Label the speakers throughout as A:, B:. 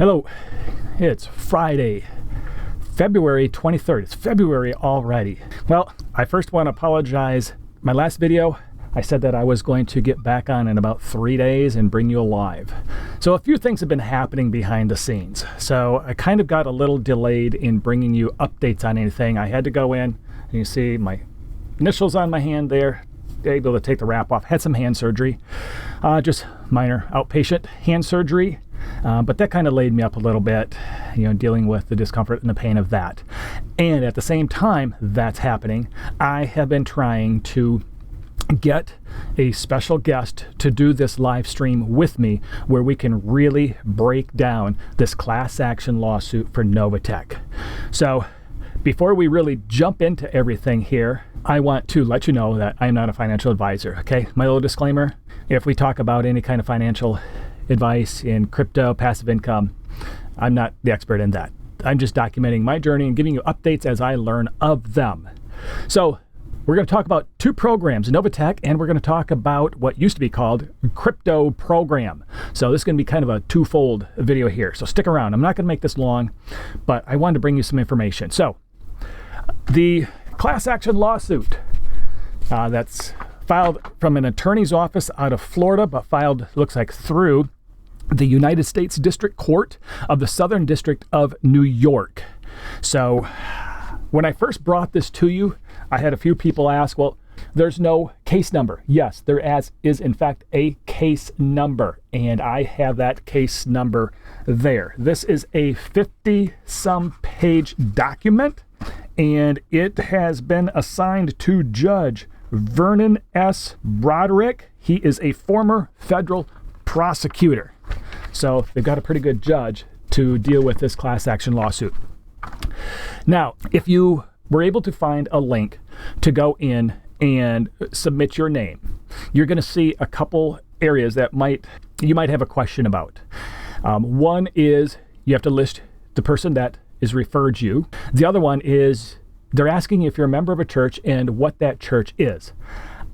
A: Hello, it's Friday, February 23rd. It's February already. Well, I first want to apologize. My last video, I said that I was going to get back on in about 3 days and bring you alive. So a few things have been happening behind the scenes. So I kind of got a little delayed in bringing you updates on anything. I had to go in, and you see my initials on my hand there, able to take the wrap off. Had some hand surgery, just minor outpatient hand surgery. But that kind of laid me up a little bit, dealing with the discomfort and the pain of that. And at the same time that's happening, I have been trying to get a special guest to do this live stream with me where we can really break down this class action lawsuit for NovaTech. So before we really jump into everything here, I want to let you know that I'm not a financial advisor, okay? My little disclaimer, if we talk about any kind of financial advice in crypto, passive income, I'm not the expert in that. I'm just documenting my journey and giving you updates as I learn of them. So we're going to talk about two programs, NovaTech, and we're going to talk about what used to be called crypto program. So this is going to be kind of a twofold video here. So stick around. I'm not going to make this long, but I wanted to bring you some information. So the class action lawsuit that's filed from an attorney's office out of Florida, but filed, looks like, through the United States District Court of the Southern District of New York. So when I first brought this to you, I had a few people ask, well, there's no case number. Yes, there is in fact a case number, and I have that case number there. This is a 50-some page document, and it has been assigned to Judge Vernon S. Broderick. He is a former federal prosecutor. So they've got a pretty good judge to deal with this class action lawsuit. Now, if you were able to find a link to go in and submit your name, you're going to see a couple areas that you might have a question about. One is you have to list the person that is referred you. The other one is they're asking if you're a member of a church and what that church is.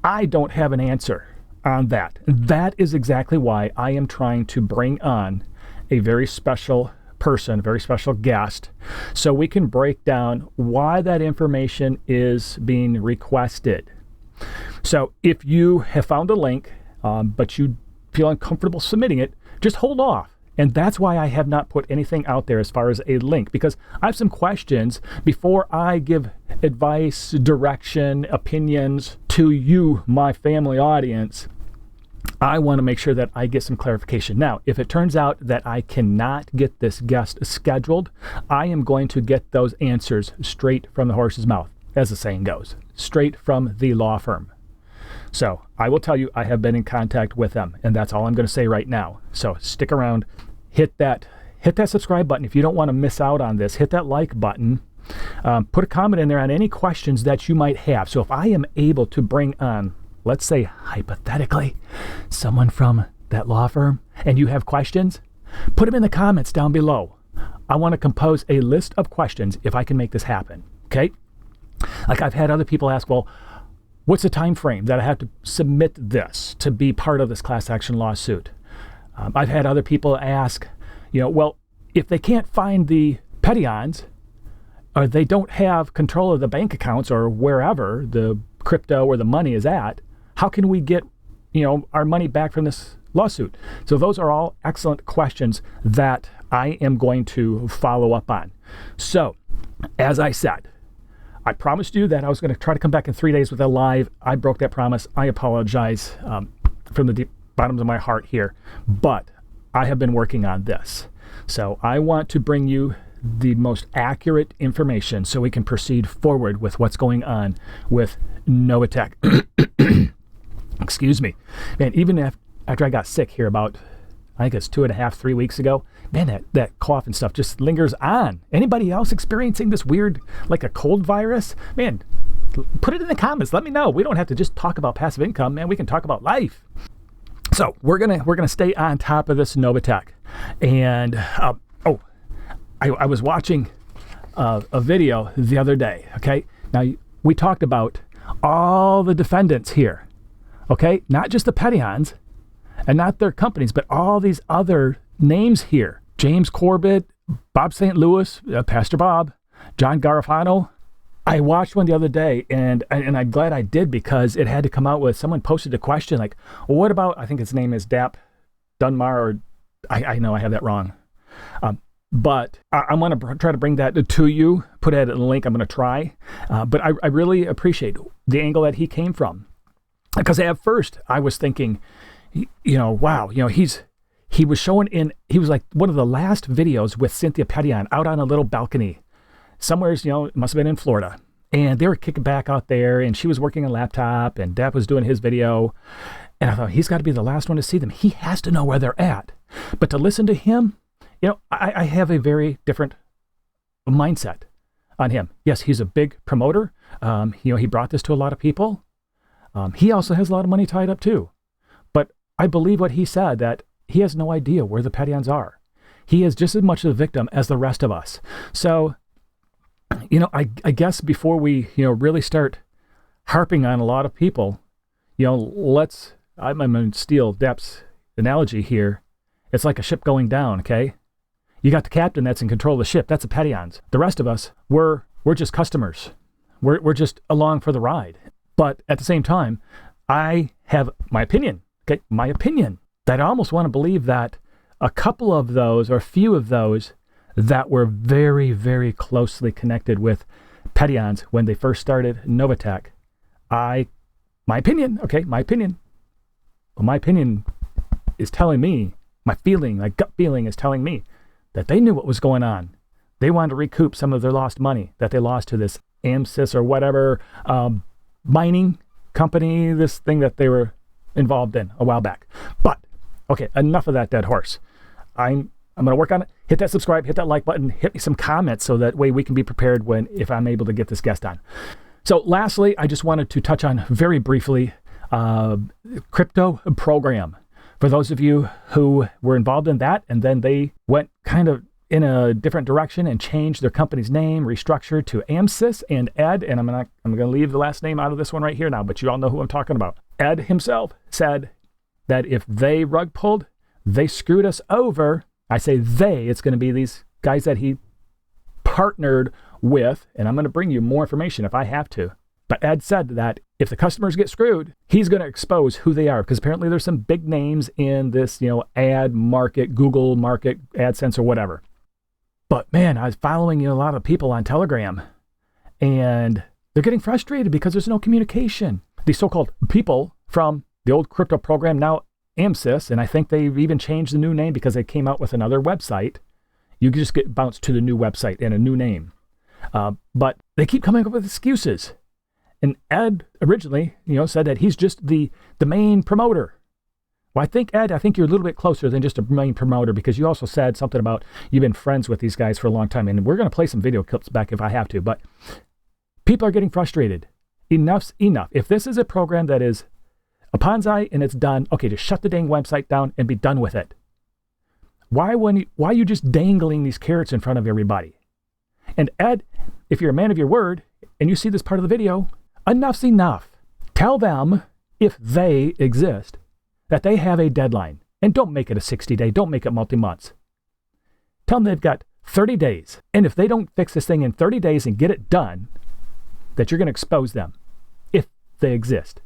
A: I don't have an answer on that. That is exactly why I am trying to bring on a very special person, a very special guest, so we can break down why that information is being requested. So if you have found a link, but you feel uncomfortable submitting it, just hold off. And that's why I have not put anything out there as far as a link, because I have some questions before I give advice, direction, opinions to you, my family audience. I want to make sure that I get some clarification. Now, if it turns out that I cannot get this guest scheduled, I am going to get those answers straight from the horse's mouth, as the saying goes, straight from the law firm. So I will tell you I have been in contact with them, and that's all I'm going to say right now. So stick around, hit that subscribe button if you don't want to miss out on this. Hit that like button. Put a comment in there on any questions that you might have. So if I am able to bring on, let's say hypothetically, someone from that law firm, and you have questions, put them in the comments down below. I want to compose a list of questions if I can make this happen. Okay? Like I've had other people ask, well, what's the time frame that I have to submit this to be part of this class action lawsuit? I've had other people ask, well, if they can't find the peons, or they don't have control of the bank accounts or wherever the crypto or the money is at, how can we get, our money back from this lawsuit? So those are all excellent questions that I am going to follow up on. So, as I said, I promised you that I was going to try to come back in 3 days with a live. I broke that promise. I apologize from the deep bottoms of my heart here, but I have been working on this. So I want to bring you the most accurate information so we can proceed forward with what's going on with NovaTech. Excuse me. Man, even after I got sick here about, I think it's 2.5, 3 weeks ago, man, that cough and stuff just lingers on. Anybody else experiencing this weird, like a cold virus? Man, put it in the comments. Let me know. We don't have to just talk about passive income, man. We can talk about life. So we're gonna stay on top of this NovaTech. And I was watching a video the other day. Okay, now we talked about all the defendants here. Okay, not just the peons and not their companies, but all these other names here James Corbett, Bob St. Louis, Pastor Bob, John Garofano. I watched one the other day, and I'm glad I did, because it had to come out with, someone posted a question like, well, what about, I think his name is Dap Dunmar, or I know I have that wrong. But I'm going to try to bring that to you, put it in a link. I'm going to try. But I really appreciate the angle that he came from. Because at first I was thinking, wow, he was showing he was like one of the last videos with Cynthia Petion out on a little balcony. Somewhere, it must have been in Florida. And they were kicking back out there, and she was working a laptop, and Dap was doing his video. And I thought, he's got to be the last one to see them. He has to know where they're at. But to listen to him, I have a very different mindset on him. Yes, he's a big promoter. He brought this to a lot of people. He also has a lot of money tied up too. But I believe what he said, that he has no idea where the Petions are. He is just as much a victim as the rest of us. So, I guess before we, really start harping on a lot of people, I'm going to steal Dap's analogy here. It's like a ship going down, okay? You got the captain that's in control of the ship. That's the Petions. The rest of us, we're just customers. We're just along for the ride. But at the same time, I have my opinion, okay? My opinion, that I almost want to believe that a couple of those, or a few of those, that were very, very closely connected with Petions when they first started NovaTech. My opinion is telling me, my gut feeling is telling me that they knew what was going on. They wanted to recoup some of their lost money that they lost to this AmSys or whatever mining company, this thing that they were involved in a while back. But, okay, enough of that dead horse. I'm going to work on it. Hit that subscribe, hit that like button, hit me some comments so that way we can be prepared if I'm able to get this guest on. So lastly, I just wanted to touch on very briefly crypto program. For those of you who were involved in that, and then they went kind of in a different direction and changed their company's name, restructured to AmSys and Ed, and I'm going to leave the last name out of this one right here now, but you all know who I'm talking about. Ed himself said that if they rug pulled, they screwed us over. I say they, it's going to be these guys that he partnered with, and I'm going to bring you more information if I have to. But Ed said that if the customers get screwed, he's going to expose who they are, because apparently there's some big names in this, ad market, Google market, AdSense or whatever. But man, I was following a lot of people on Telegram, and they're getting frustrated because there's no communication. These so-called people from the old crypto program, now AmSys, and I think they've even changed the new name because they came out with another website. You can just get bounced to the new website and a new name. But they keep coming up with excuses. And Ed originally, said that he's just the main promoter. Well, I think you're a little bit closer than just a main promoter, because you also said something about you've been friends with these guys for a long time. And we're going to play some video clips back if I have to. But people are getting frustrated. Enough's enough. If this is a program that is a Ponzi and it's done, okay, just shut the dang website down and be done with it. Why are you just dangling these carrots in front of everybody? And Ed, if you're a man of your word and you see this part of the video, enough's enough. Tell them, if they exist, that they have a deadline. And don't make it a 60-day. Don't make it multi-months. Tell them they've got 30 days. And if they don't fix this thing in 30 days and get it done, that you're going to expose them, if they exist.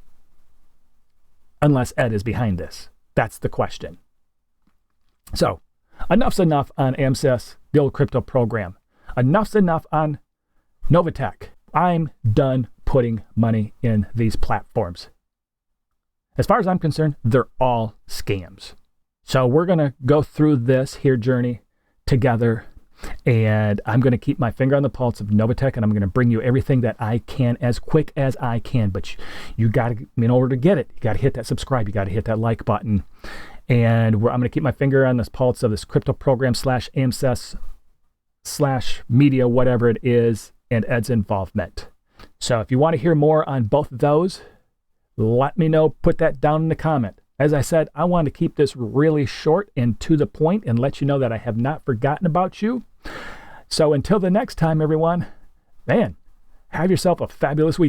A: Unless Ed is behind this. That's the question. So, enough's enough on AmSys, the old crypto program. Enough's enough on NovaTech. I'm done putting money in these platforms. As far as I'm concerned, they're all scams. So we're going to go through this here journey together, and I'm going to keep my finger on the pulse of NovaTech, and I'm going to bring you everything that I can as quick as I can. But you got to, in order to get it, you got to hit that subscribe. You got to hit that like button. And I'm going to keep my finger on this pulse of this crypto program / AmSys / media, whatever it is, and Ed's involvement. So if you want to hear more on both of those, let me know. Put that down in the comment. As I said, I want to keep this really short and to the point and let you know that I have not forgotten about you. So until the next time, everyone, man, have yourself a fabulous week.